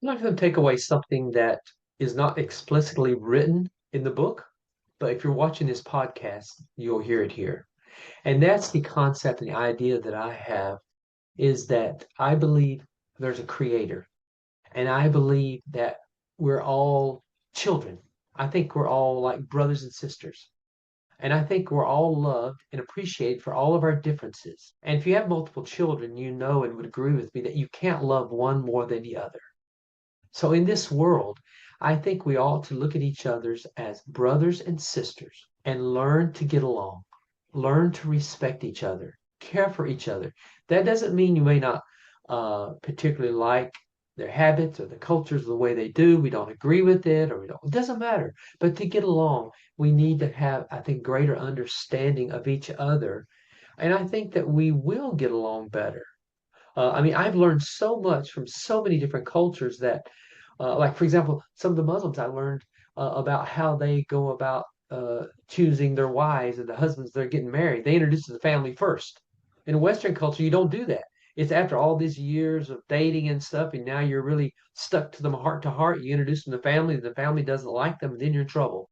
I'm not going to take away something that is not explicitly written in the book, but if you're watching this podcast, you'll hear it here. And that's the concept and the idea that I have is that I believe there's a creator. And I believe that we're all children. I think we're all like brothers and sisters. And I think we're all loved and appreciated for all of our differences. And if you have multiple children, you know and would agree with me that you can't love one more than the other. So in this world, I think we ought to look at each other's as brothers and sisters and learn to get along, learn to respect each other, care for each other. That doesn't mean you may not particularly like their habits or the cultures the way they do. We don't agree with it or we don't, it doesn't matter. But to get along, we need to have, I think, greater understanding of each other. And I think that we will get along better. I mean, I've learned so much from so many different cultures that, like, for example, some of the Muslims I learned about how they go about choosing their wives and the husbands they're getting married. They introduce the family first. In a Western culture, you don't do that. It's after all these years of dating and stuff, and now you're really stuck to them heart to heart. You introduce them to family, the family doesn't like them, and then you're in trouble.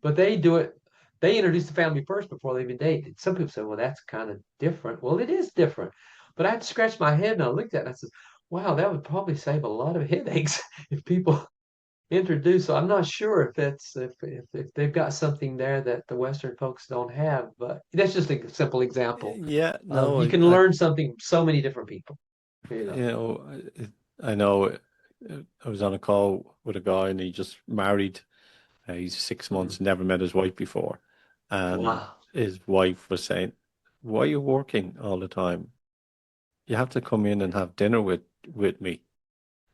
But they do it. They introduce the family first before they even date. Some people say, "Well, that's kind of different." Well, it is different. But I had to scratch my head and I looked at it and I said, "Wow, that would probably save a lot of headaches if people introduce." So I'm not sure if that's if they've got something there that the Western folks don't have. But that's just a simple example Yeah, of no, you can learn something from so many different people. You know. you know, I know. I was on a call with a guy, and he just married. He's 6 months, Mhm. never met his wife before, and Wow. his wife was saying, "Why are you working all the time? You have to come in and have dinner with me."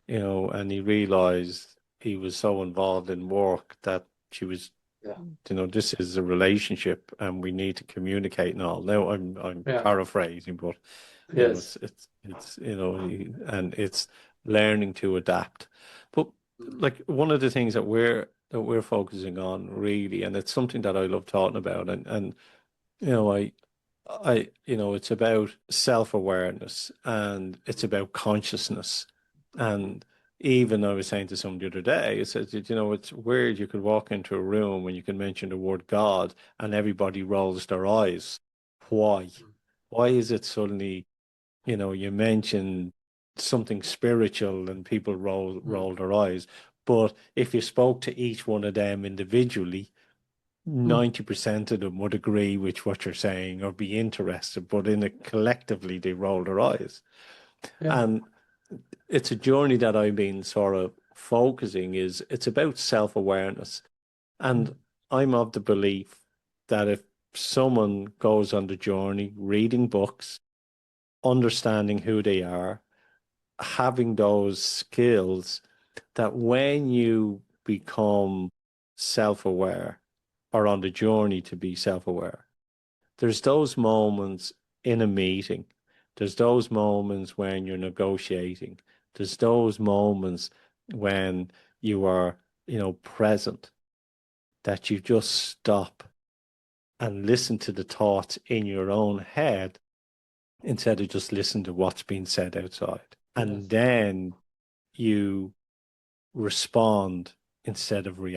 And he realized he was so involved in work that she was, Yeah. this is a relationship and we need to communicate and all. Now I'm Yeah. paraphrasing, but Yes. and it's learning to adapt. But Mhm. like one of the things that we're focusing on really, and it's something that I love talking about, and you know, it's about self-awareness and it's about consciousness. And even I was saying to someone the other day, it says, it's weird you could walk into a room and you can mention the word God and everybody rolls their eyes. Why? Why is it suddenly, you mention something spiritual and people Mhm. roll their eyes? But if you spoke to each one of them individually, Mhm. 90% of them would agree with what you're saying or be interested, but in it collectively they roll their eyes. Yeah. And it's a journey that I've been sort of focusing is it's about self-awareness. And Mhm. I'm of the belief that if someone goes on the journey, reading books, understanding who they are, having those skills, that when you become self-aware or on the journey to be self-aware, there's those moments in a meeting, there's those moments when you're negotiating, there's those moments when you are, present, that you just stop and listen to the thoughts in your own head instead of just listen to what's being said outside. And Yes. then you respond instead of react.